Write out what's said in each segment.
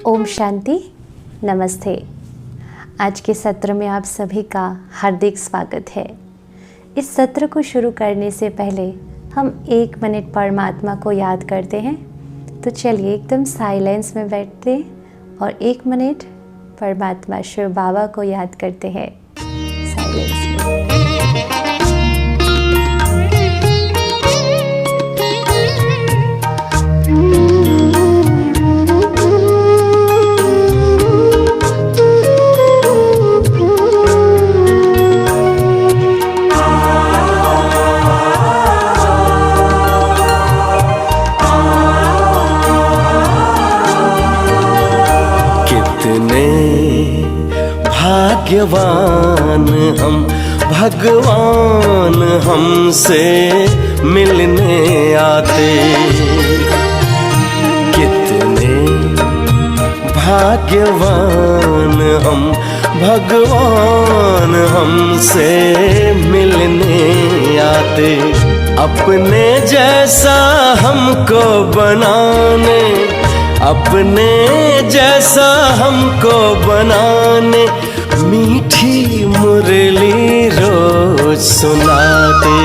ओम शांति, नमस्ते। आज के सत्र में आप सभी का हार्दिक स्वागत है। इस सत्र को शुरू करने से पहले हम 1 मिनट परमात्मा को याद करते हैं। तो चलिए एकदम साइलेंस में बैठते हैं और 1 मिनट परमात्मा शिव बाबा को याद करते हैं साइलेंस में। भाग्यवान हम, भगवान हमसे मिलने आते। कितने भाग्यवान हम, भगवान हमसे मिलने आते। अपने जैसा हमको बनाने, अपने जैसा हमको बनाने मीठी मुरली रोज सुनाते।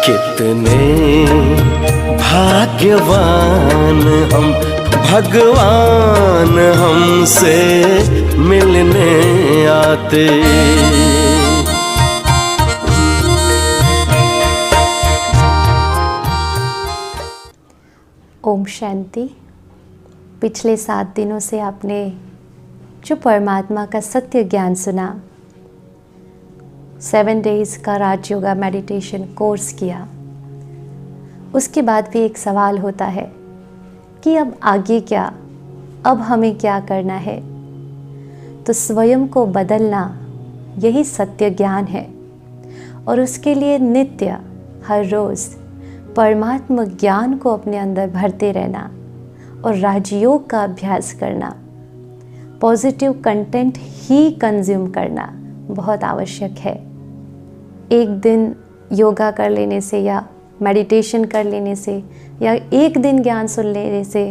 कितने भाग्यवान हम, भगवान हमसे मिलने आते। ओम शांति। पिछले 7 दिनों से आपने जो परमात्मा का सत्य ज्ञान सुना, 7 डेज का राज योगा मेडिटेशन कोर्स किया, उसके बाद भी एक सवाल होता है कि अब आगे क्या, अब हमें क्या करना है। तो स्वयं को बदलना यही सत्य ज्ञान है और उसके लिए नित्य हर रोज़ परमात्मा ज्ञान को अपने अंदर भरते रहना और राजयोग का अभ्यास करना, पॉजिटिव कंटेंट ही कंज्यूम करना बहुत आवश्यक है। एक दिन योगा कर लेने से या मेडिटेशन कर लेने से या एक दिन ज्ञान सुन लेने से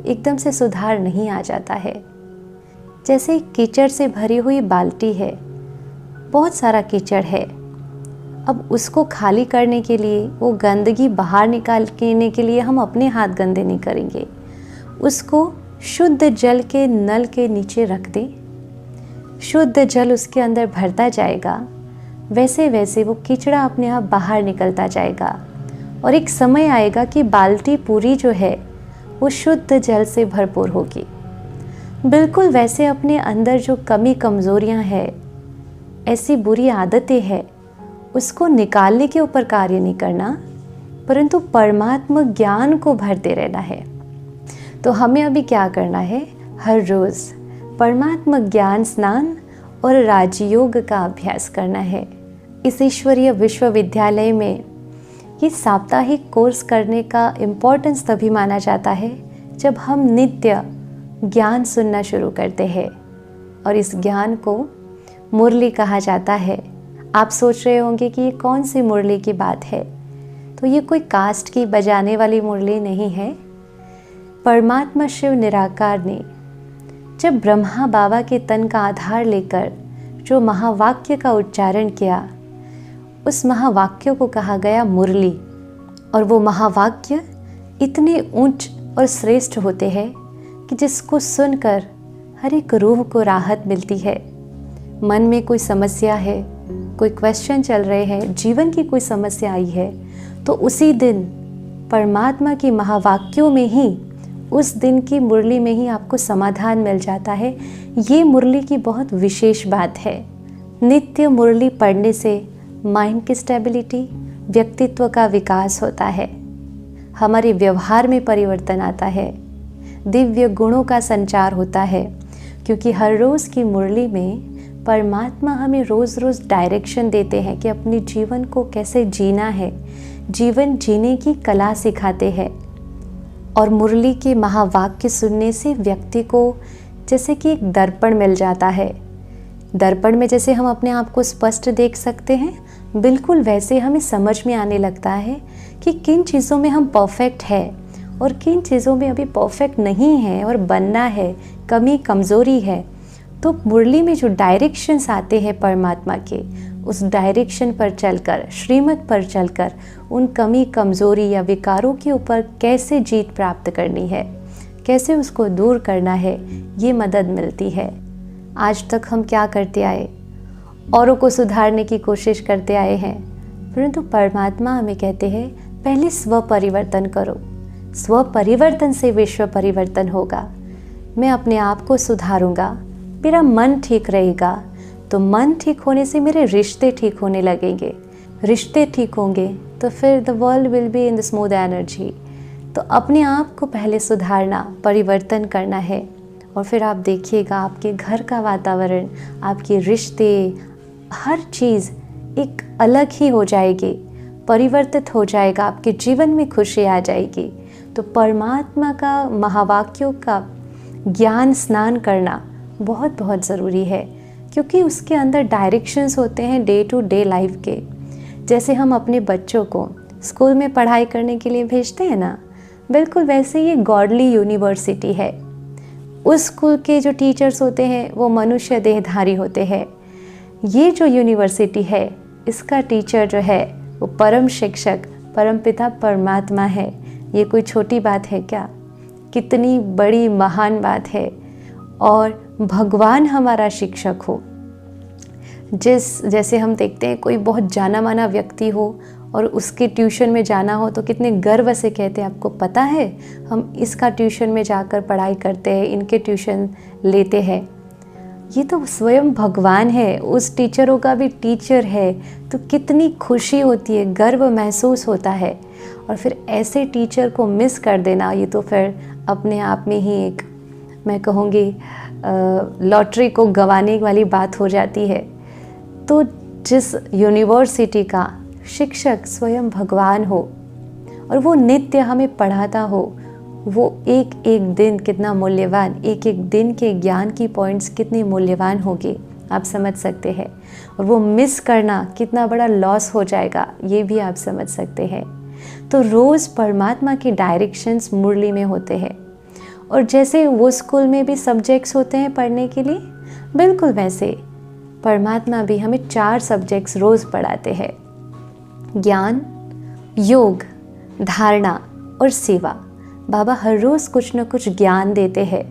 एकदम से सुधार नहीं आ जाता है। जैसे कीचड़ से भरी हुई बाल्टी है, बहुत सारा कीचड़ है, अब उसको खाली करने के लिए, वो गंदगी बाहर निकालने के लिए हम अपने हाथ गंदे नहीं करेंगे। उसको शुद्ध जल के नल के नीचे रख दें, शुद्ध जल उसके अंदर भरता जाएगा, वैसे वैसे वो कीचड़ा अपने आप बाहर निकलता जाएगा और एक समय आएगा कि बाल्टी पूरी जो है वो शुद्ध जल से भरपूर होगी। बिल्कुल वैसे अपने अंदर जो कमी कमज़ोरियाँ हैं, ऐसी बुरी आदतें हैं, उसको निकालने के ऊपर कार्य नहीं करना, परंतु परमात्मा ज्ञान को भरते रहना है। तो हमें अभी क्या करना है, हर रोज़ परमात्मा ज्ञान स्नान और राजयोग का अभ्यास करना है। इस ईश्वरीय विश्वविद्यालय में ये साप्ताहिक कोर्स करने का इम्पोर्टेंस तभी माना जाता है जब हम नित्य ज्ञान सुनना शुरू करते हैं। और इस ज्ञान को मुरली कहा जाता है। आप सोच रहे होंगे कि ये कौन सी मुरली की बात है, तो ये कोई कास्ट की बजाने वाली मुरली नहीं है। परमात्मा शिव निराकार ने जब ब्रह्मा बाबा के तन का आधार लेकर जो महावाक्य का उच्चारण किया, उस महावाक्य को कहा गया मुरली। और वो महावाक्य इतने ऊंच और श्रेष्ठ होते हैं कि जिसको सुनकर हर एक रूह को राहत मिलती है। मन में कोई समस्या है, कोई क्वेश्चन चल रहे हैं, जीवन की कोई समस्या आई है, तो उसी दिन परमात्मा की महावाक्यों में ही, उस दिन की मुरली में ही आपको समाधान मिल जाता है। ये मुरली की बहुत विशेष बात है। नित्य मुरली पढ़ने से माइंड की स्टेबिलिटी, व्यक्तित्व का विकास होता है, हमारे व्यवहार में परिवर्तन आता है, दिव्य गुणों का संचार होता है, क्योंकि हर रोज़ की मुरली में परमात्मा हमें रोज़ रोज़ डायरेक्शन देते हैं कि अपने जीवन को कैसे जीना है, जीवन जीने की कला सिखाते हैं। और मुरली के महावाक्य सुनने से व्यक्ति को जैसे कि एक दर्पण मिल जाता है। दर्पण में जैसे हम अपने आप को स्पष्ट देख सकते हैं, बिल्कुल वैसे हमें समझ में आने लगता है कि किन चीज़ों में हम परफेक्ट है और किन चीज़ों में अभी परफेक्ट नहीं है और बनना है, कमी कमज़ोरी है। तो मुरली में जो डायरेक्शंस आते हैं परमात्मा के, उस डायरेक्शन पर चलकर, श्रीमत पर चलकर उन कमी कमज़ोरी या विकारों के ऊपर कैसे जीत प्राप्त करनी है, कैसे उसको दूर करना है, ये मदद मिलती है। आज तक हम क्या करते आए, औरों को सुधारने की कोशिश करते आए हैं, परंतु परमात्मा हमें कहते हैं पहले स्व परिवर्तन करो। स्व परिवर्तन से विश्व परिवर्तन होगा। मैं अपने आप को सुधारूंगा, मेरा मन ठीक रहेगा, तो मन ठीक होने से मेरे रिश्ते ठीक होने लगेंगे। रिश्ते ठीक होंगे तो फिर the world will be in the smooth energy. तो अपने आप को पहले सुधारना, परिवर्तन करना है, और फिर आप देखिएगा आपके घर का वातावरण, आपके रिश्ते, हर चीज़ एक अलग ही हो जाएगी, परिवर्तित हो जाएगा, आपके जीवन में खुशी आ जाएगी। तो परमात्मा का महावाक्यों का ज्ञान स्नान करना बहुत बहुत ज़रूरी है, क्योंकि उसके अंदर डायरेक्शंस होते हैं डे टू डे लाइफ के। जैसे हम अपने बच्चों को स्कूल में पढ़ाई करने के लिए भेजते हैं ना, बिल्कुल वैसे ये गॉडली यूनिवर्सिटी है। उस स्कूल के जो टीचर्स होते हैं वो मनुष्य देहधारी होते हैं। ये जो यूनिवर्सिटी है, इसका टीचर जो है वो परम शिक्षक, परम पिता परमात्मा है। ये कोई छोटी बात है क्या? कितनी बड़ी महान बात है। और भगवान हमारा शिक्षक हो। जैसे हम देखते हैं कोई बहुत जाना माना व्यक्ति हो और उसके ट्यूशन में जाना हो तो कितने गर्व से कहते हैं, आपको पता है हम इसका ट्यूशन में जाकर पढ़ाई करते हैं, इनके ट्यूशन लेते हैं। ये तो स्वयं भगवान है, उस टीचरों का भी टीचर है, तो कितनी खुशी होती है, गर्व महसूस होता है। और फिर ऐसे टीचर को मिस कर देना, ये तो फिर अपने आप में ही एक, मैं कहूँगी, लॉटरी को गंवाने वाली बात हो जाती है। तो जिस यूनिवर्सिटी का शिक्षक स्वयं भगवान हो और वो नित्य हमें पढ़ाता हो, वो एक एक दिन कितना मूल्यवान, एक एक दिन के ज्ञान की पॉइंट्स कितनी मूल्यवान होगी, आप समझ सकते हैं। और वो मिस करना कितना बड़ा लॉस हो जाएगा, ये भी आप समझ सकते हैं। तो रोज़ परमात्मा की डायरेक्शंस मुरली में होते हैं। और जैसे वो स्कूल में भी सब्जेक्ट्स होते हैं पढ़ने के लिए, बिल्कुल वैसे परमात्मा भी हमें 4 सब्जेक्ट्स रोज़ पढ़ाते हैं। ज्ञान, योग, धारणा और सेवा। बाबा हर रोज़ कुछ न कुछ ज्ञान देते हैं।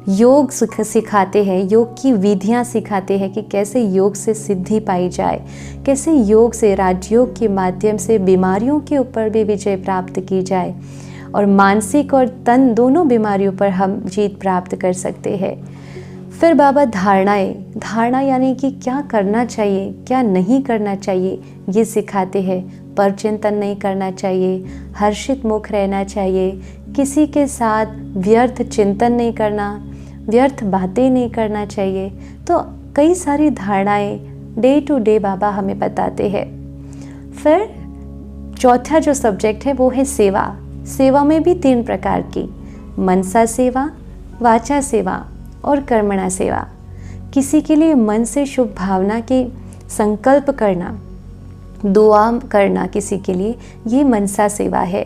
योग सिखाते हैं, योग की विधियाँ सिखाते हैं कि कैसे योग से सिद्धि पाई जाए, कैसे योग से, राजयोग के माध्यम से बीमारियों के ऊपर भी विजय प्राप्त की जाए, और मानसिक और तन दोनों बीमारियों पर हम जीत प्राप्त कर सकते हैं। फिर बाबा धारणा यानी कि क्या करना चाहिए, क्या नहीं करना चाहिए, ये सिखाते हैं। पर चिंतन नहीं करना चाहिए, हर्षित मुख रहना चाहिए, किसी के साथ व्यर्थ चिंतन नहीं करना, व्यर्थ बातें नहीं करना चाहिए। तो कई सारी धारणाएं डे टू डे बाबा हमें बताते हैं। फिर चौथा जो सब्जेक्ट है वो है सेवा। सेवा में भी 3 प्रकार की, मनसा सेवा, वाचा सेवा और कर्मणा सेवा। किसी के लिए मन से शुभ भावना के संकल्प करना, दुआ करना किसी के लिए, ये मनसा सेवा है।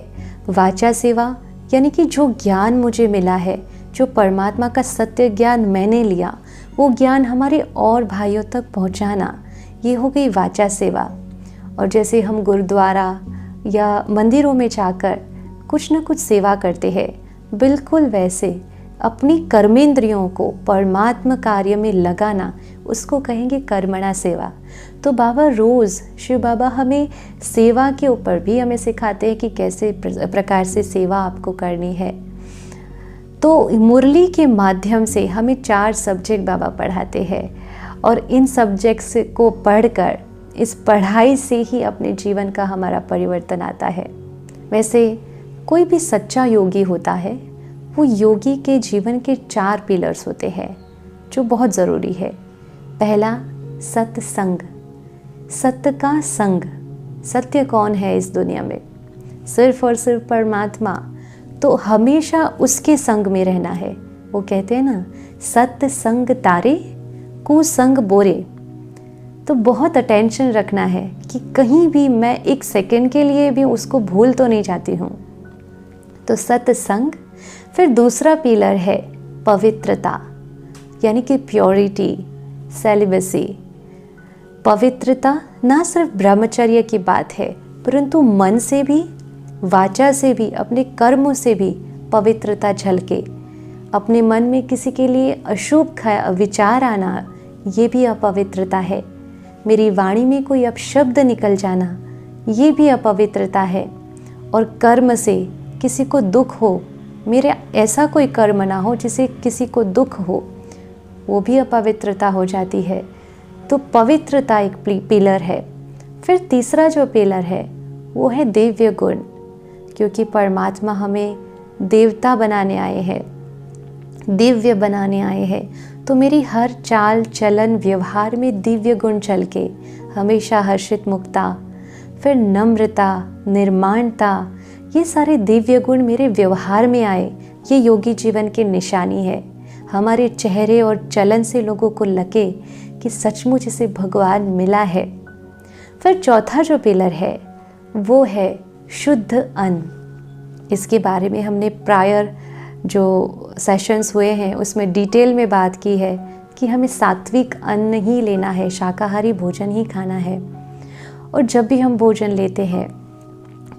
वाचा सेवा यानी कि जो ज्ञान मुझे मिला है, जो परमात्मा का सत्य ज्ञान मैंने लिया, वो ज्ञान हमारे और भाइयों तक पहुंचाना, ये हो गई वाचा सेवा। और जैसे हम गुरुद्वारा या मंदिरों में जाकर कुछ न कुछ सेवा करते हैं, बिल्कुल वैसे अपनी कर्मेंद्रियों को परमात्मा कार्य में लगाना, उसको कहेंगे कर्मणा सेवा। तो बाबा रोज़, शिव बाबा हमें सेवा के ऊपर भी हमें सिखाते हैं कि कैसे प्रकार से सेवा आपको करनी है। तो मुरली के माध्यम से हमें 4 सब्जेक्ट बाबा पढ़ाते हैं, और इन सब्जेक्ट्स को पढ़कर, इस पढ़ाई से ही अपने जीवन का हमारा परिवर्तन आता है। वैसे कोई भी सच्चा योगी होता है, वो योगी के जीवन के 4 पिलर्स होते हैं जो बहुत ज़रूरी है। पहला, सत्संग। सत्य का संग। सत्य कौन है इस दुनिया में? सिर्फ और सिर्फ परमात्मा। तो हमेशा उसके संग में रहना है। वो कहते हैं ना, सत्य संग तारे, कुसंग बोरे। तो तो बहुत अटेंशन रखना है कि कहीं भी मैं एक सेकंड के लिए भी उसको भूल तो नहीं जाती हूँ। तो सत्संग। फिर दूसरा पिलर है पवित्रता, यानी कि प्योरिटी, सेलिबेसी। पवित्रता ना सिर्फ ब्रह्मचर्य की बात है, परंतु मन से भी, वाचा से भी, अपने कर्मों से भी पवित्रता झलके। अपने मन में किसी के लिए अशुभ विचार आना, ये भी अपवित्रता है। मेरी वाणी में कोई अपशब्द निकल जाना, ये भी अपवित्रता है। और कर्म से किसी को दुख हो, मेरे ऐसा कोई कर्म ना हो जिसे किसी को दुख हो, वो भी अपवित्रता हो जाती है। तो पवित्रता एक पिलर है। फिर तीसरा जो पिलर है वो है दिव्य गुण, क्योंकि परमात्मा हमें देवता बनाने आए हैं, दिव्य बनाने आए हैं। तो मेरी हर चाल चलन व्यवहार में दिव्य गुण चल के हमेशा हर्षित मुक्ता, फिर नम्रता, निर्माणता, ये सारे दिव्य गुण मेरे व्यवहार में आए। ये योगी जीवन की निशानी है। हमारे चेहरे और चलन से लोगों को लगे कि सचमुच इसे भगवान मिला है। फिर चौथा जो पिलर है वो है शुद्ध अन्न। इसके बारे में हमने प्रायर जो सेशंस हुए हैं उसमें डिटेल में बात की है कि हमें सात्विक अन्न ही लेना है, शाकाहारी भोजन ही खाना है। और जब भी हम भोजन लेते हैं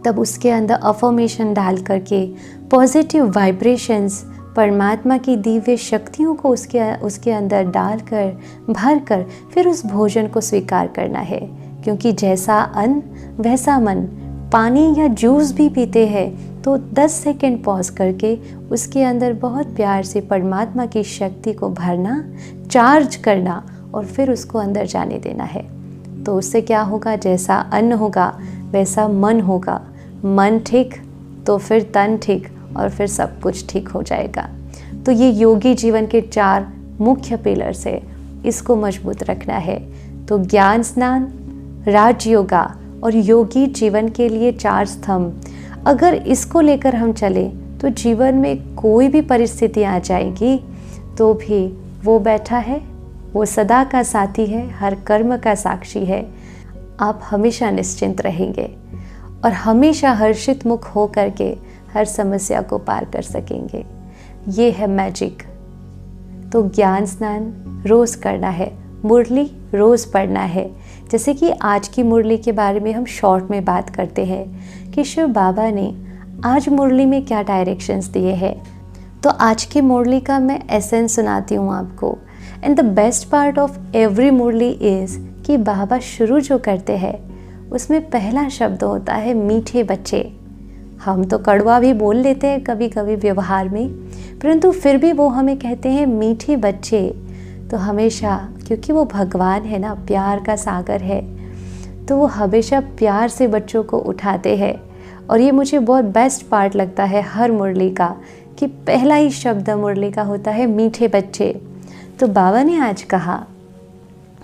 तब उसके अंदर अफर्मेशन डाल करके पॉजिटिव वाइब्रेशंस, परमात्मा की दिव्य शक्तियों को उसके अंदर डालकर, भर कर फिर उस भोजन को स्वीकार करना है। क्योंकि जैसा अन्न वैसा मन। पानी या जूस भी पीते हैं तो 10 सेकंड पॉज करके उसके अंदर बहुत प्यार से परमात्मा की शक्ति को भरना, चार्ज करना और फिर उसको अंदर जाने देना है। तो उससे क्या होगा, जैसा अन्न होगा वैसा मन होगा। मन ठीक तो फिर तन ठीक और फिर सब कुछ ठीक हो जाएगा। तो ये योगी जीवन के 4 मुख्य पिलर्स है, इसको मजबूत रखना है। तो ज्ञान स्नान, राजयोगा और योगी जीवन के लिए 4 स्तंभ, अगर इसको लेकर हम चले तो जीवन में कोई भी परिस्थिति आ जाएगी तो भी वो बैठा है, वो सदा का साथी है, हर कर्म का साक्षी है। आप हमेशा निश्चिंत रहेंगे और हमेशा हर्षित मुख हो करके हर समस्या को पार कर सकेंगे। ये है मैजिक। तो ज्ञान स्नान रोज़ करना है, मुरली रोज़ पढ़ना है। जैसे कि आज की मुरली के बारे में हम शॉर्ट में बात करते हैं कि शिव बाबा ने आज मुरली में क्या डायरेक्शंस दिए हैं। तो आज की मुरली का मैं एसेंस सुनाती हूँ आपको। And the best part of every Murli is कि बाबा शुरू जो करते हैं उसमें पहला शब्द होता है मीठे बच्चे। हम तो कड़वा भी बोल लेते हैं कभी कभी व्यवहार में, परंतु फिर भी वो हमें कहते हैं मीठे बच्चे। तो हमेशा, क्योंकि वो भगवान है ना, प्यार का सागर है, तो वो हमेशा प्यार से बच्चों को उठाते हैं। और ये मुझे बहुत बेस्ट पार्ट लगता है हर मुरली का कि पहला ही शब्द मुरली का होता है मीठे बच्चे। तो बाबा ने आज कहा,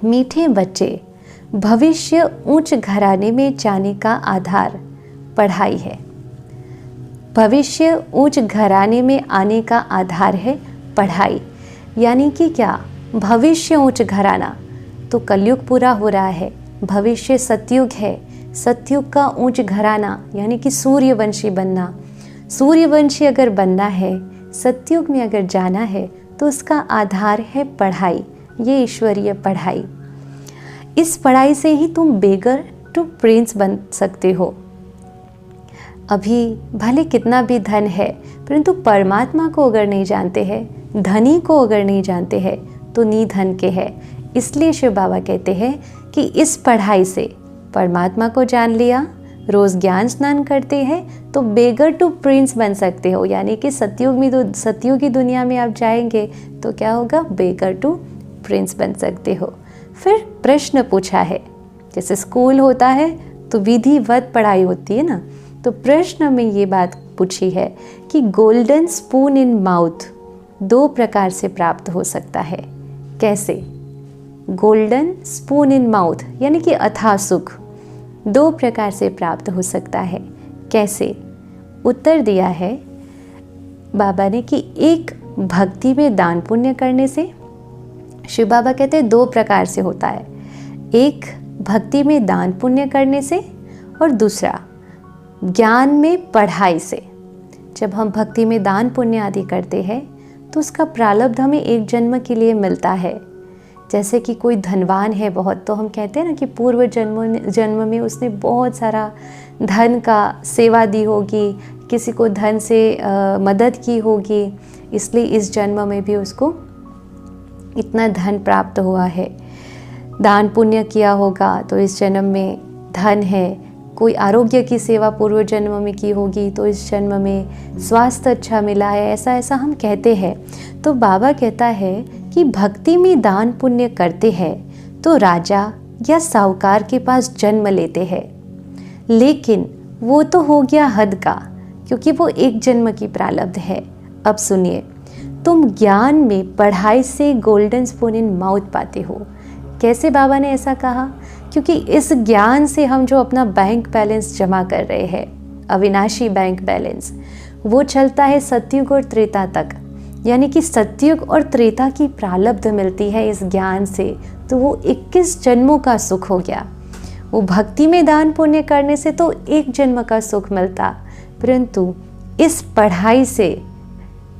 मीठे बच्चे, भविष्य ऊंच घराने में जाने का आधार पढ़ाई है। भविष्य ऊंच घराने में आने का आधार है पढ़ाई। यानी कि क्या, भविष्य ऊंच घराना, तो कलयुग पूरा हो रहा है, भविष्य सतयुग है, सतयुग का ऊंच घराना यानी कि सूर्यवंशी बनना। सूर्यवंशी अगर बनना है, सतयुग में अगर जाना है तो उसका आधार है पढ़ाई, ये ईश्वरीय पढ़ाई। इस पढ़ाई से ही तुम बेगर टू प्रिंस बन सकते हो। अभी भले कितना भी धन है, परंतु परमात्मा को अगर नहीं जानते हैं, धनी को अगर नहीं जानते हैं तो निधन के है। इसलिए शिव बाबा कहते हैं कि इस पढ़ाई से परमात्मा को जान लिया, रोज़ ज्ञान स्नान करते हैं तो बेगर टू प्रिंस बन सकते हो। यानी कि सतयुग की दुनिया में आप जाएंगे तो क्या होगा, बेगर टू प्रिंस बन सकते हो। फिर प्रश्न पूछा है, जैसे स्कूल होता है तो विधिवत पढ़ाई होती है ना, तो प्रश्न में ये बात पूछी है कि गोल्डन स्पून इन माउथ 2 प्रकार से प्राप्त हो सकता है। कैसे? गोल्डन स्पून इन माउथ यानी कि अथाह सुख 2 प्रकार से प्राप्त हो सकता है। कैसे? उत्तर दिया है बाबा ने कि एक भक्ति में दान पुण्य करने से। शिव बाबा कहते हैं 2 प्रकार से होता है। एक भक्ति में दान पुण्य करने से और दूसरा ज्ञान में पढ़ाई से। जब हम भक्ति में दान पुण्य आदि करते हैं तो उसका प्रारब्ध हमें एक जन्म के लिए मिलता है। जैसे कि कोई धनवान है बहुत, तो हम कहते हैं ना कि पूर्व जन्म में उसने बहुत सारा धन का सेवा दी होगी, किसी को धन से मदद की होगी, इसलिए इस जन्म में भी उसको इतना धन प्राप्त हुआ है। दान पुण्य किया होगा तो इस जन्म में धन है। कोई आरोग्य की सेवा पूर्व जन्म में की होगी तो इस जन्म में स्वास्थ्य अच्छा मिला है, ऐसा ऐसा हम कहते हैं। तो बाबा कहता है कि भक्ति में दान पुण्य करते हैं तो राजा या साहूकार के पास जन्म लेते हैं, लेकिन वो तो हो गया हद का, क्योंकि वो एक जन्म की प्रारब्ध है। अब सुनिए, तुम ज्ञान में पढ़ाई से गोल्डन स्पून इन माउथ पाते हो। कैसे बाबा ने ऐसा कहा? क्योंकि इस ज्ञान से हम जो अपना बैंक बैलेंस जमा कर रहे हैं, अविनाशी बैंक बैलेंस, वो चलता है सतयुग और त्रेता तक। यानी कि सतयुग और त्रेता की प्रारब्ध मिलती है इस ज्ञान से, तो वो 21 जन्मों का सुख हो गया। वो भक्ति में दान पुण्य करने से तो एक जन्म का सुख मिलता, परंतु इस पढ़ाई से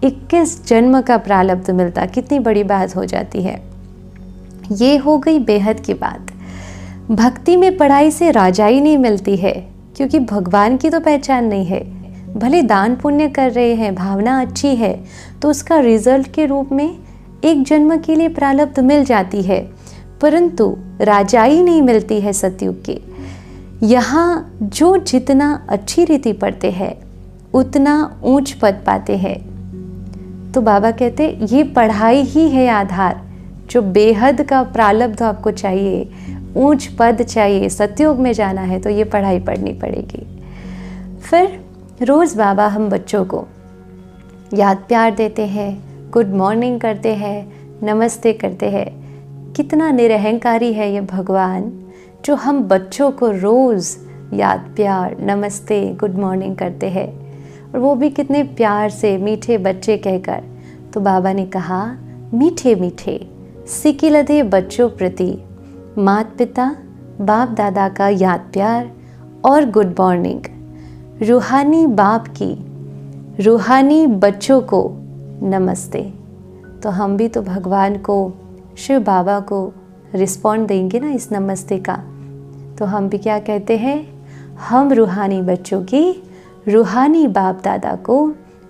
21 जन्म का प्रारब्ध मिलता। कितनी बड़ी बात हो जाती है। ये हो गई बेहद की बात। भक्ति में पढ़ाई से राजाई नहीं मिलती है, क्योंकि भगवान की तो पहचान नहीं है। भले दान पुण्य कर रहे हैं, भावना अच्छी है, तो उसका रिजल्ट के रूप में एक जन्म के लिए प्रारब्ध मिल जाती है, परंतु राजाई नहीं मिलती है सतयुग की। यहाँ जो जितना अच्छी रीति पढ़ते हैं उतना ऊंच पद पाते हैं। तो बाबा कहते ये पढ़ाई ही है आधार। जो बेहद का प्रारब्ध आपको चाहिए, ऊंच पद चाहिए, सतयुग में जाना है, तो ये पढ़ाई पढ़नी पड़ेगी। फिर रोज़ बाबा हम बच्चों को याद प्यार देते हैं, गुड मॉर्निंग करते हैं, नमस्ते करते हैं। कितना निरहंकारी है ये भगवान, जो हम बच्चों को रोज़ याद प्यार, नमस्ते, गुड मॉर्निंग करते हैं, और वो भी कितने प्यार से, मीठे बच्चे कहकर। तो बाबा ने कहा, मीठे मीठे सिकिलदे बच्चों प्रति माता पिता बाप दादा का याद प्यार और गुड मॉर्निंग। रूहानी बाप की रूहानी बच्चों को नमस्ते। तो हम भी तो भगवान को, शिव बाबा को रिस्पॉन्ड देंगे ना इस नमस्ते का। तो हम भी क्या कहते हैं? हम रूहानी बच्चों की रूहानी बाप दादा को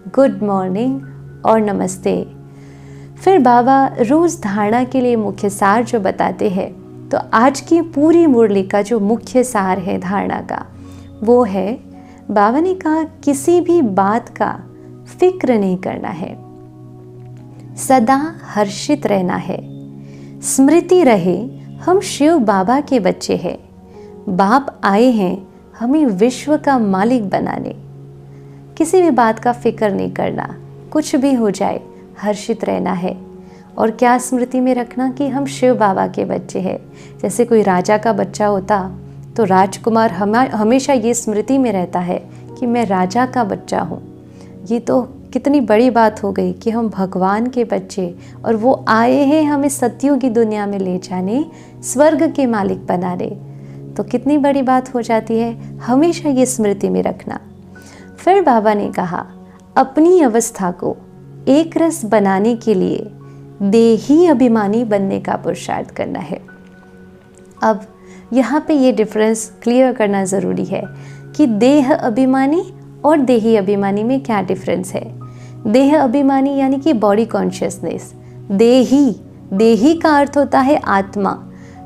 गुड मॉर्निंग और नमस्ते। फिर बाबा रोज़ धारणा के लिए मुख्य सार जो बताते हैं, तो आज की पूरी मुरली का जो मुख्य सार है धारणा का, वो है, बाबा ने कहा किसी भी बात का फिक्र नहीं करना है, सदा हर्षित रहना है। स्मृति रहे हम शिव बाबा के बच्चे हैं, बाप आए हैं हमें विश्व का मालिक बनाने। किसी भी बात का फिक्र नहीं करना, कुछ भी हो जाए हर्षित रहना है। और क्या स्मृति में रखना कि हम शिव बाबा के बच्चे हैं। जैसे कोई राजा का बच्चा होता तो राजकुमार हमेशा ये स्मृति में रहता है कि मैं राजा का बच्चा हूँ। ये तो कितनी बड़ी बात हो गई कि हम भगवान के बच्चे, और वो आए हैं हमें सतयुग की दुनिया में ले जाने, स्वर्ग के मालिक बनाने। तो कितनी बड़ी बात हो जाती है, हमेशा ये स्मृति में रखना। फिर बाबा ने कहा अपनी अवस्था को एक रस बनाने के लिए देही अभिमानी बनने का पुरुषार्थ करना है। अब यहाँ पे ये डिफरेंस क्लियर करना ज़रूरी है कि देह अभिमानी और देही अभिमानी में क्या डिफरेंस है। देह अभिमानी यानी कि बॉडी कॉन्शियसनेस, देही का अर्थ होता है आत्मा,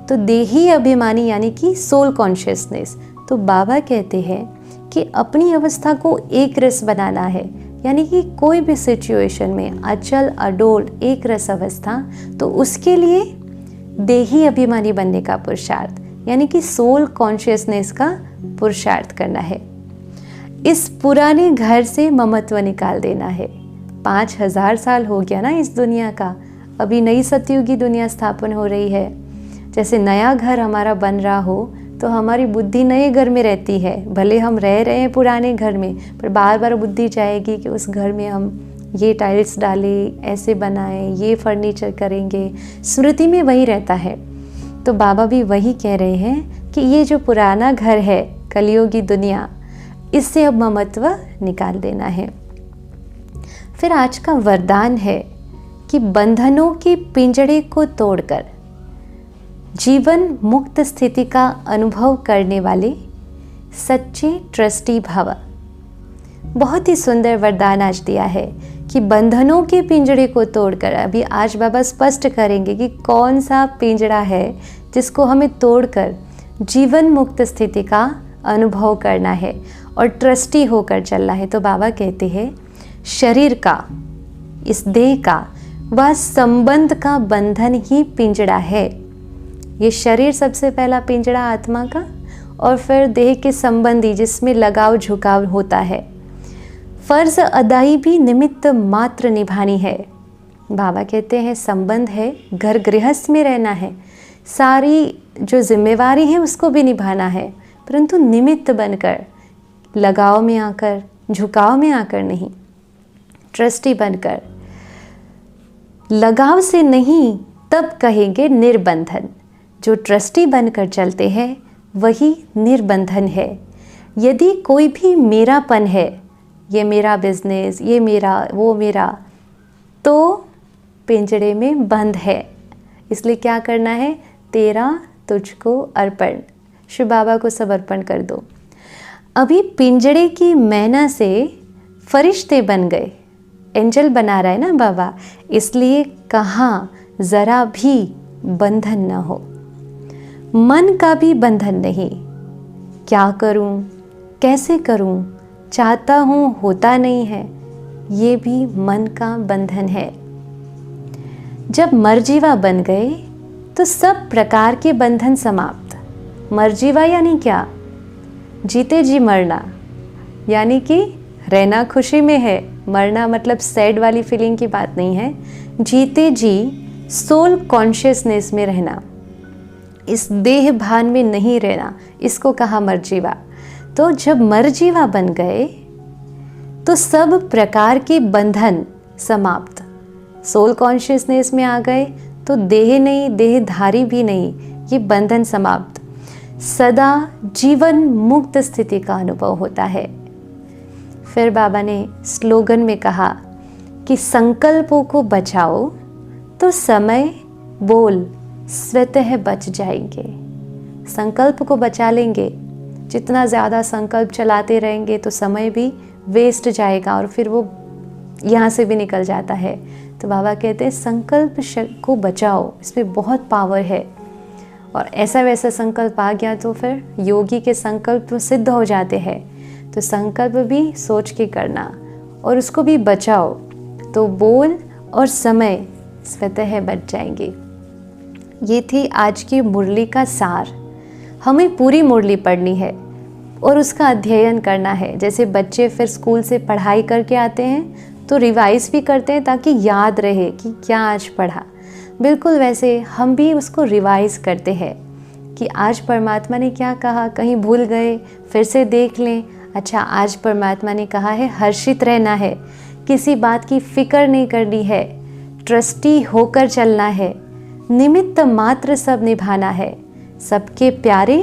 तो देही अभिमानी यानी कि सोल कॉन्शियसनेस। तो बाबा कहते हैं कि अपनी अवस्था को एक रस बनाना है, यानी कि कोई भी सिचुएशन में अचल अडोल एक रस अवस्था, तो उसके लिए देही अभिमानी बनने का पुरुषार्थ यानी कि सोल कॉन्शियसनेस का पुरुषार्थ करना है। इस पुराने घर से ममत्व निकाल देना है। 5000 साल हो गया ना इस दुनिया का, अभी नई सतयुगी दुनिया स्थापन हो रही है। जैसे नया घर हमारा बन रहा हो तो हमारी बुद्धि नए घर में रहती है, भले हम रह रहे हैं पुराने घर में, पर बार बार बुद्धि जाएगी कि उस घर में हम ये टाइल्स डालें, ऐसे बनाएं, ये फर्नीचर करेंगे, स्मृति में वही रहता है। तो बाबा भी वही कह रहे हैं कि ये जो पुराना घर है, कलियुगी दुनिया, इससे अब ममत्व निकाल देना है। फिर आज का वरदान है कि बंधनों के पिंजड़े को तोड़कर जीवन मुक्त स्थिति का अनुभव करने वाले सच्चे ट्रस्टी भव। बहुत ही सुंदर वरदान आज दिया है कि बंधनों के पिंजड़े को तोड़कर, अभी आज बाबा स्पष्ट करेंगे कि कौन सा पिंजड़ा है जिसको हमें तोड़कर जीवन मुक्त स्थिति का अनुभव करना है और ट्रस्टी होकर चलना है। तो बाबा कहते हैं शरीर का, इस देह का, वह संबंध का बंधन ही पिंजड़ा है। ये शरीर सबसे पहला पिंजड़ा आत्मा का, और फिर देह के संबंधी जिसमें लगाव झुकाव होता है। फर्ज अदाई भी निमित्त मात्र निभानी है। बाबा कहते हैं संबंध है, घर गृहस्थ में रहना है, सारी जो जिम्मेवारी है उसको भी निभाना है, परंतु निमित्त बनकर, लगाव में आकर, झुकाव में आकर नहीं, ट्रस्टी बनकर। लगाव से नहीं, तब कहेंगे निर्बंधन। जो ट्रस्टी बनकर चलते हैं वही निर्बंधन है। यदि कोई भी मेरापन है, ये मेरा बिजनेस, ये मेरा, वो मेरा, तो पिंजड़े में बंद है। इसलिए क्या करना है? तेरा तुझको अर्पण, शिव बाबा को सब अर्पण कर दो। अभी पिंजड़े की मैना से फरिश्ते बन गए, एंजल बना रहा है ना बाबा, इसलिए कहाँ ज़रा भी बंधन न हो। मन का भी बंधन नहीं, क्या करूं, कैसे करूं, चाहता हूं, होता नहीं है, ये भी मन का बंधन है। जब मर्जीवा बन गए तो सब प्रकार के बंधन समाप्त। मर्जीवा यानी क्या? जीते जी मरना, यानी कि रहना खुशी में है, मरना मतलब सैड वाली फीलिंग की बात नहीं है। जीते जी सोल कॉन्शियसनेस में रहना, इस देह भान में नहीं रहना, इसको कहा मर्जीवा। तो जब मर्जीवा बन गए तो सब प्रकार के बंधन समाप्त। सोल कॉन्शियसनेस में आ गए तो देह नहीं, देहधारी भी नहीं, ये बंधन समाप्त। सदा जीवन मुक्त स्थिति का अनुभव होता है। फिर बाबा ने स्लोगन में कहा कि संकल्पों को बचाओ तो समय बोल स्वतः बच जाएंगे। संकल्प को बचा लेंगे, जितना ज़्यादा संकल्प चलाते रहेंगे तो समय भी वेस्ट जाएगा और फिर वो यहाँ से भी निकल जाता है। तो बाबा कहते हैं संकल्प को बचाओ, इसमें बहुत पावर है। और ऐसा वैसा संकल्प आ गया तो फिर योगी के संकल्प सिद्ध हो जाते हैं। तो संकल्प भी सोच के करना और उसको भी बचाओ, तो बोल और समय स्वतः बच जाएंगे। ये थी आज की मुरली का सार। हमें पूरी मुरली पढ़नी है और उसका अध्ययन करना है। जैसे बच्चे फिर स्कूल से पढ़ाई करके आते हैं तो रिवाइज भी करते हैं ताकि याद रहे कि क्या आज पढ़ा। बिल्कुल वैसे हम भी उसको रिवाइज करते हैं कि आज परमात्मा ने क्या कहा, कहीं भूल गए फिर से देख लें। अच्छा, आज परमात्मा ने कहा है हर्षित रहना है, किसी बात की फिक्र नहीं करनी है, ट्रस्टी होकर चलना है, निमित्त मात्र सब निभाना है, सबके प्यारे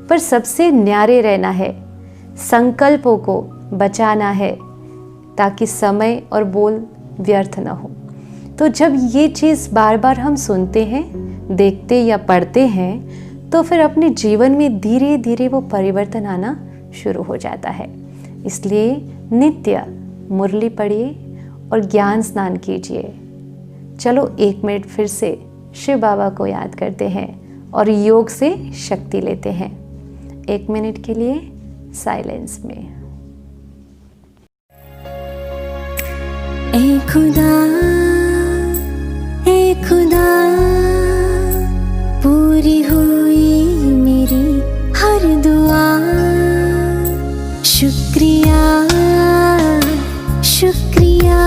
पर सबसे न्यारे रहना है, संकल्पों को बचाना है ताकि समय और बोल व्यर्थ न हो। तो जब ये चीज़ बार बार हम सुनते हैं, देखते या पढ़ते हैं तो फिर अपने जीवन में धीरे धीरे वो परिवर्तन आना शुरू हो जाता है। इसलिए नित्य मुरली पढ़िए और ज्ञान स्नान कीजिए। चलो 1 मिनट फिर से शिव बाबा को याद करते हैं और योग से शक्ति लेते हैं। 1 मिनट के लिए साइलेंस में। ए खुदा पूरी हुई मेरी हर दुआ। शुक्रिया शुक्रिया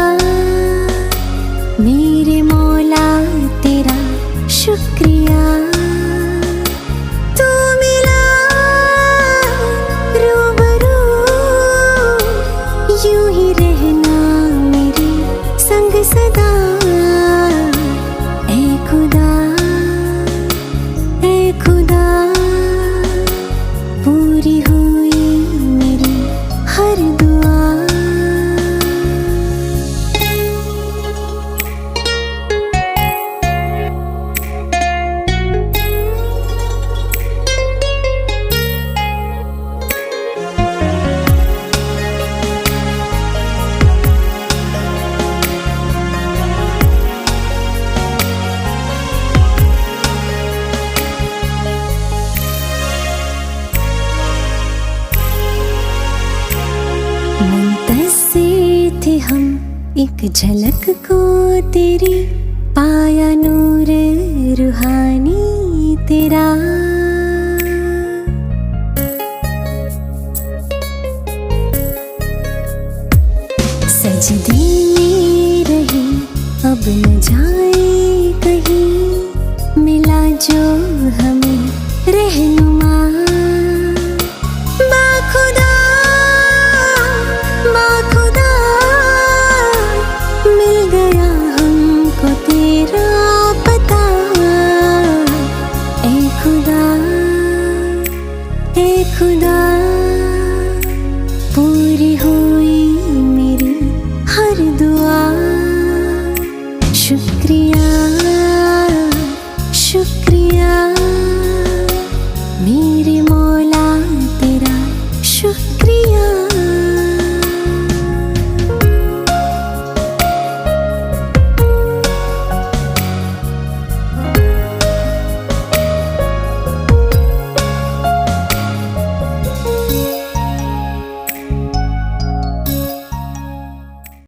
मेरे मौला तेरा शुक्रिया। तू मिला रूबरू, यूं ही रहना मेरे संग सदा। ए खुदा ए मुंतज़िर थे हम एक झलक को तेरी, पाया नूर रूहानी तेरा। सजदे में रही अब न जाए कहीं, मिला जो हमें रहनुमा।